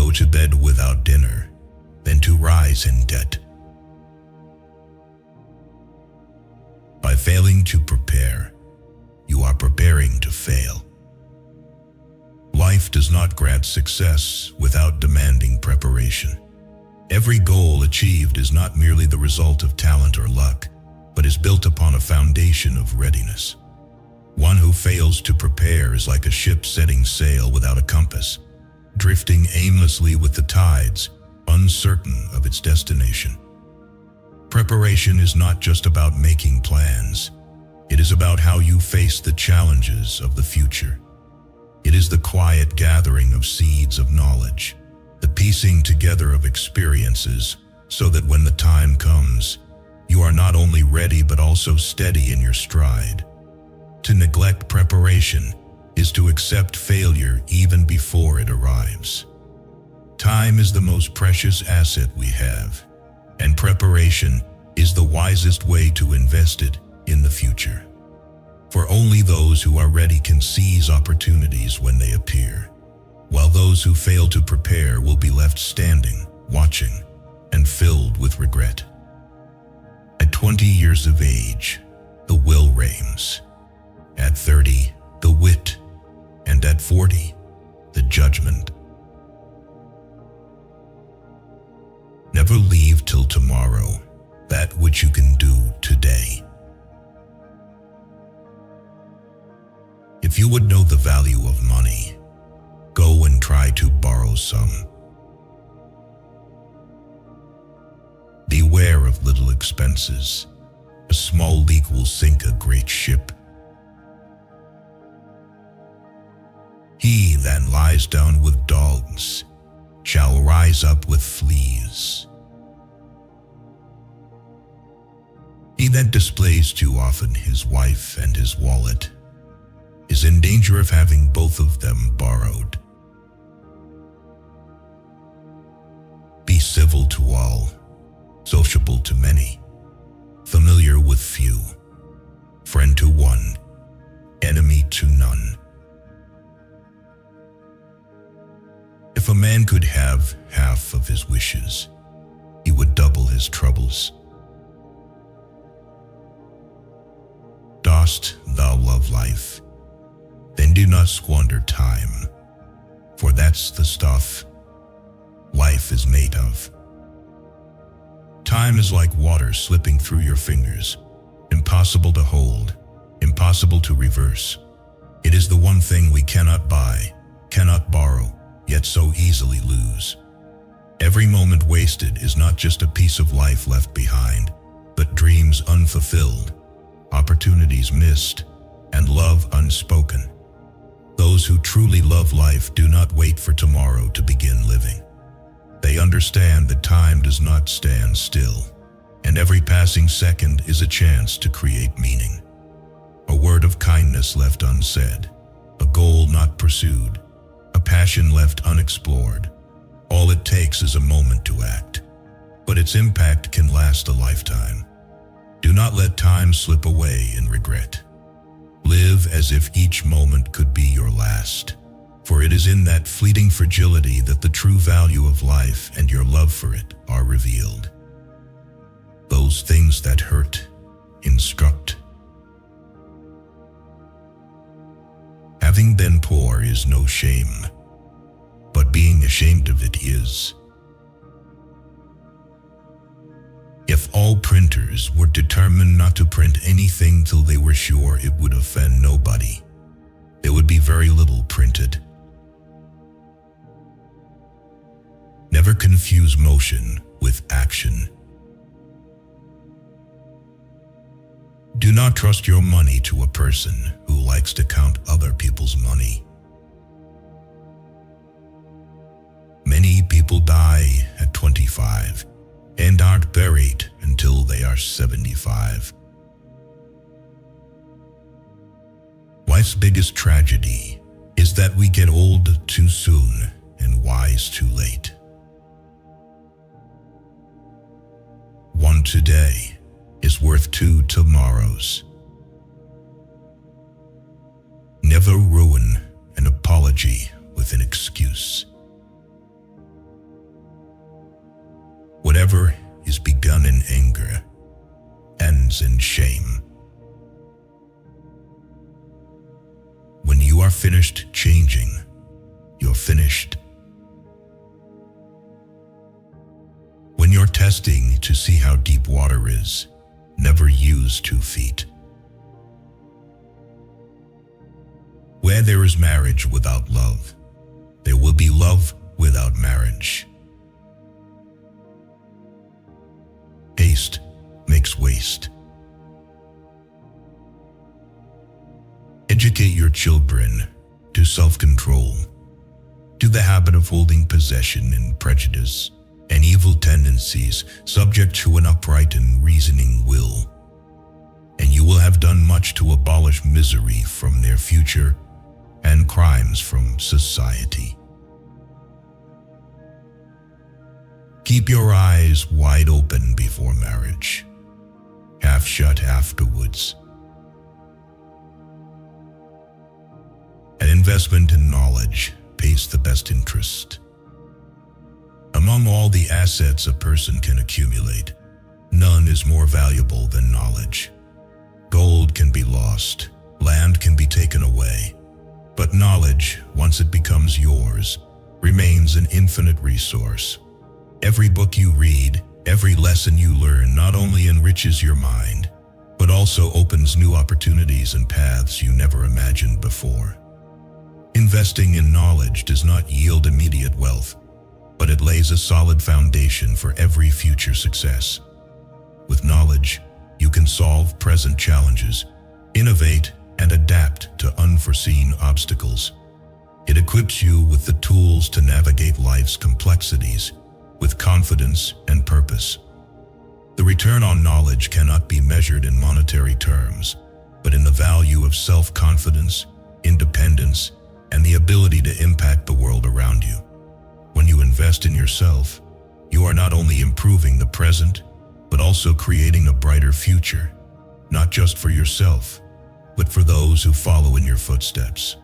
go to bed without dinner than to rise in debt. By failing to prepare, you are preparing to fail. Life does not grant success without demanding preparation. Every goal achieved is not merely the result of talent or luck, but is built upon a foundation of readiness. One who fails to prepare is like a ship setting sail without a compass, drifting aimlessly with the tides, uncertain of its destination. Preparation is not just about making plans. It is about how you face the challenges of the future. It is the quiet gathering of seeds of knowledge, the piecing together of experiences, so that when the time comes, you are not only ready but also steady in your stride. To neglect preparation is to accept failure even before it arrives. Time is the most precious asset we have, and preparation is the wisest way to invest it in the future. For only those who are ready can seize opportunities when they appear, while those who fail to prepare will be left standing, watching, and filled with regret. At 20 years of age, the will reigns. At 30, the wit, and at 40, the judgment. Never leave till tomorrow that which you can do today. If you would know the value of money, go and try to borrow some. Beware of little expenses. A small leak will sink a great ship. He that lies down with dogs shall rise up with fleas. He that displays too often his wife and his wallet is in danger of having both of them borrowed. Be civil to all, sociable to many, familiar with few, friend to one, enemy to none. If a man could have half of his wishes, he would double his troubles. Dost thou love life? Then do not squander time, for that's the stuff life is made of. Time is like water slipping through your fingers, impossible to hold, impossible to reverse. It is the one thing we cannot buy, cannot borrow, yet so easily lose. Every moment wasted is not just a piece of life left behind, but dreams unfulfilled, opportunities missed, and love unspoken. Those who truly love life do not wait for tomorrow to begin living. They understand that time does not stand still, and every passing second is a chance to create meaning. A word of kindness left unsaid, a goal not pursued, a passion left unexplored. All it takes is a moment to act, but its impact can last a lifetime. Do not let time slip away in regret. Live as if each moment could be your last, for it is in that fleeting fragility that the true value of life and your love for it are revealed. Those things that hurt, instruct. Having been poor is no shame, but being ashamed of it is. If all printers were determined not to print anything till they were sure it would offend nobody, there would be very little printed. Never confuse motion with action. Do not trust your money to a person who likes to count other people's money. Many people die at 25 and aren't buried until they are 75. Life's biggest tragedy is that we get old too soon and wise too late. One today is worth 2 tomorrows. Never ruin an apology with an excuse. lives in shame. When you are finished changing, you're finished. When you're testing to see how deep water is, never use 2 feet. Where there is marriage without love, there will be love without marriage. Haste makes waste. Educate your children to self-control, to the habit of holding possession in prejudice and evil tendencies, subject to an upright and reasoning will, and you will have done much to abolish misery from their future and crimes from society. Keep your eyes wide open before marriage, half shut afterwards. An investment in knowledge pays the best interest. Among all the assets a person can accumulate, none is more valuable than knowledge. Gold can be lost, land can be taken away, but knowledge, once it becomes yours, remains an infinite resource. Every book you read, every lesson you learn not only enriches your mind, but also opens new opportunities and paths you never imagined before. Investing in knowledge does not yield immediate wealth, but it lays a solid foundation for every future success. With knowledge, you can solve present challenges, innovate, and adapt to unforeseen obstacles. It equips you with the tools to navigate life's complexities with confidence and purpose. The return on knowledge cannot be measured in monetary terms, but in the value of self-confidence, independence, and the ability to impact the world around you. When you invest in yourself, you are not only improving the present, but also creating a brighter future, not just for yourself, but for those who follow in your footsteps.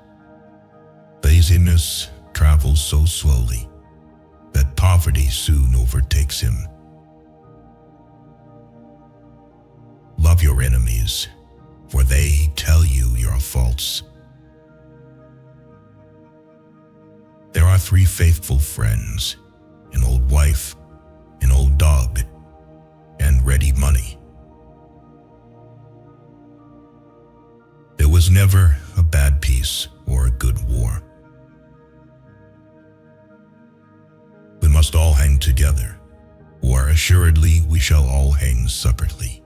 Laziness travels so slowly that poverty soon overtakes him. Love your enemies, for they tell you your faults. There are 3 faithful friends, an old wife, an old dog, and ready money. There was never a bad peace or a good war. We must all hang together, or assuredly we shall all hang separately.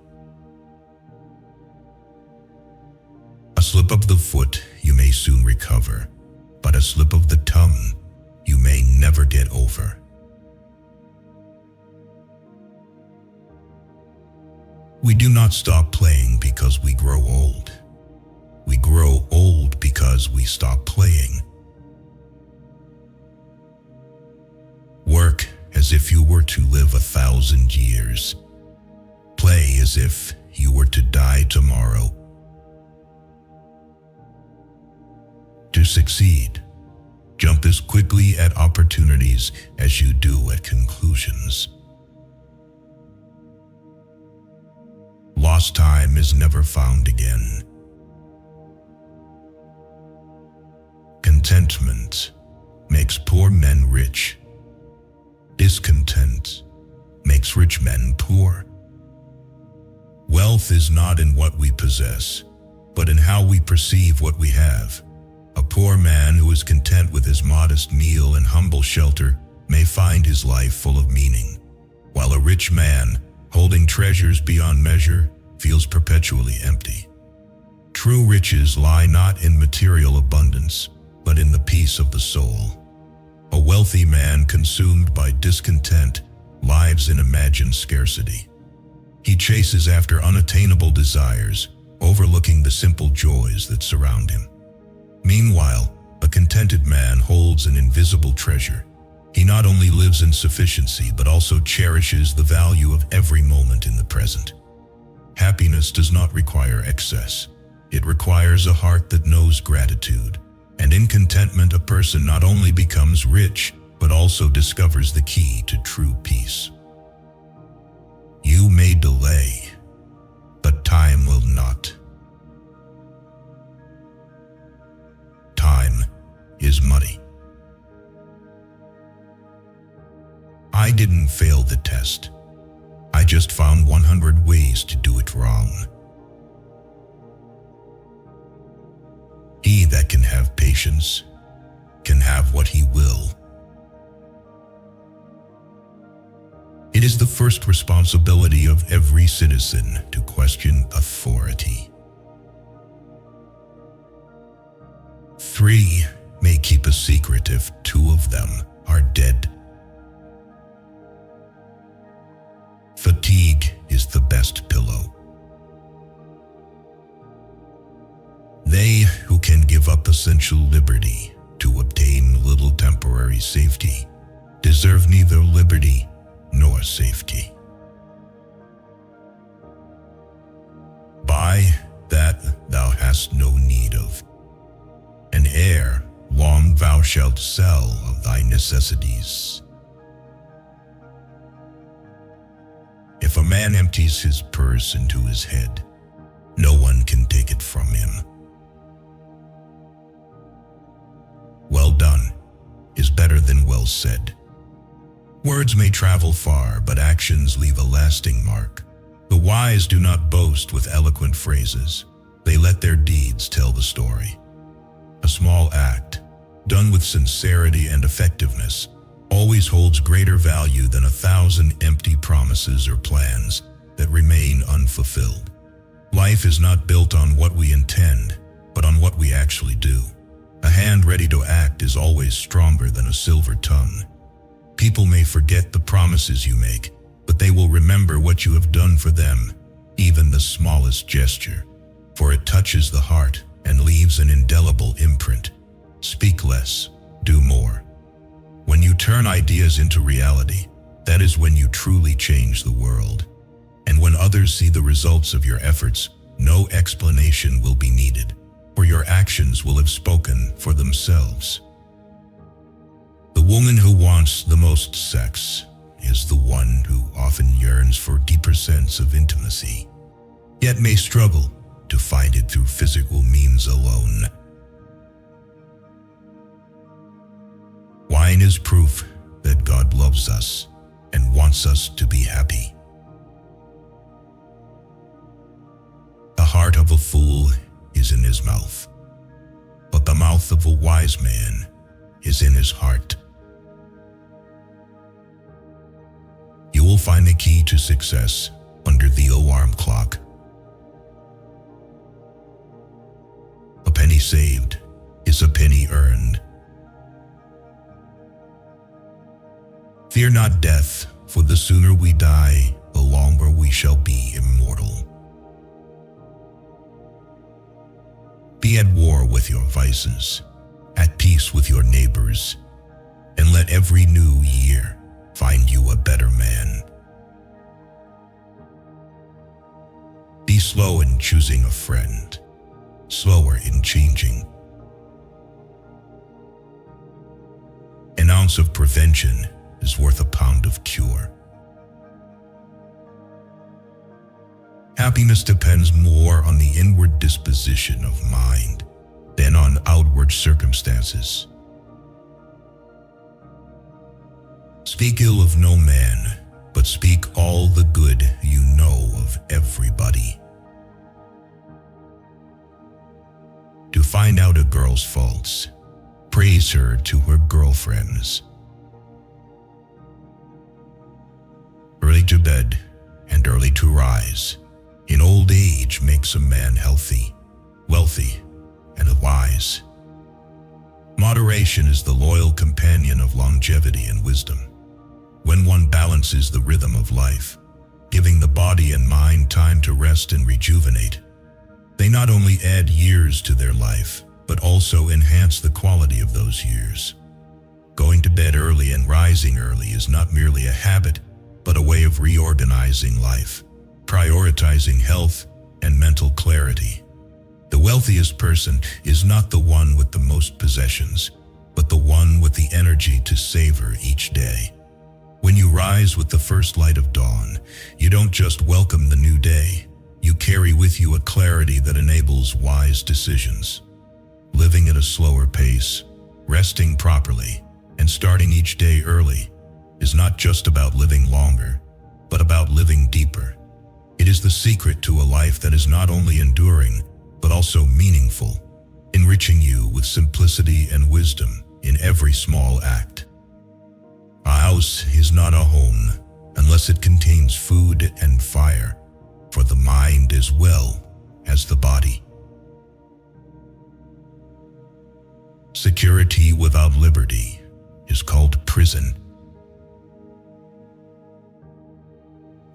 A slip of the foot you may soon recover, but a slip of the tongue you may never get over. We do not stop playing because we grow old. We grow old because we stop playing. Work as if you were to live 1,000 years. Play as if you were to die tomorrow. To succeed, jump as quickly at opportunities as you do at conclusions. Lost time is never found again. Contentment makes poor men rich. Discontent makes rich men poor. Wealth is not in what we possess, but in how we perceive what we have. A poor man who is content with his modest meal and humble shelter may find his life full of meaning, while a rich man, holding treasures beyond measure, feels perpetually empty. True riches lie not in material abundance, but in the peace of the soul. A wealthy man consumed by discontent lives in imagined scarcity. He chases after unattainable desires, overlooking the simple joys that surround him. Meanwhile, a contented man holds an invisible treasure. He not only lives in sufficiency, but also cherishes the value of every moment in the present. Happiness does not require excess. It requires a heart that knows gratitude. And in contentment, a person not only becomes rich, but also discovers the key to true peace. You may delay, but Time will not. Time is money. I didn't fail the test. I just found 100 ways to do it wrong. He that can have patience can have what he will. It is the first responsibility of every citizen to question authority. 3 may keep a secret if 2 of them are dead. Fatigue is the best pillow. They who can give up essential liberty to obtain little temporary safety deserve neither liberty nor safety. Buy that thou hast no need of, and ere long thou shalt sell of thy necessities. If a man empties his purse into his head, no one can take it from him. Well done is better than well said. Words may travel far, but actions leave a lasting mark. The wise do not boast with eloquent phrases. They let their deeds tell the story. A small act, done with sincerity and effectiveness, always holds greater value than 1,000 empty promises or plans that remain unfulfilled. Life is not built on what we intend, but on what we actually do. A hand ready to act is always stronger than a silver tongue. People may forget the promises you make, but they will remember what you have done for them, even the smallest gesture, for it touches the heart and leaves an indelible imprint. Speak less, do more. When you turn ideas into reality, that is when you truly change the world. And when others see the results of your efforts, no explanation will be needed, for your actions will have spoken for themselves. The woman who wants the most sex is the one who often yearns for deeper sense of intimacy, yet may struggle to find it through physical means alone. Wine is proof that God loves us and wants us to be happy. The heart of a fool is in his mouth, but the mouth of a wise man is in his heart. You will find the key to success under the alarm clock. A penny saved is a penny earned. Fear not death, for the sooner we die, the longer we shall be immortal. Be at war with your vices, at peace with your neighbors, and let every new year find you a better man. Be slow in choosing a friend, slower in changing. An ounce of prevention is worth a pound of cure. Happiness depends more on the inward disposition of mind than on outward circumstances. Speak ill of no man, but speak all the good you know of everybody. To find out a girl's faults, praise her to her girlfriends. Early to bed and early to rise in old age makes a man healthy, wealthy, and wise. Moderation is the loyal companion of longevity and wisdom. When one balances the rhythm of life, giving the body and mind time to rest and rejuvenate, they not only add years to their life, but also enhance the quality of those years. Going to bed early and rising early is not merely a habit, but a way of reorganizing life, prioritizing health and mental clarity. The wealthiest person is not the one with the most possessions, but the one with the energy to savor each day. When you rise with the first light of dawn, you don't just welcome the new day, You carry with you a clarity that enables wise decisions. Living at a slower pace, resting properly, and starting each day early is not just about living longer, but about living deeper. It is the secret to a life that is not only enduring, but also meaningful, enriching you with simplicity and wisdom in every small act. A house is not a home unless it contains food and fire, for the mind as well as the body. Security without liberty is called prison.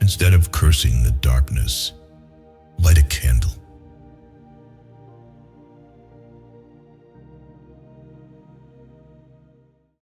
Instead of cursing the darkness, light a candle.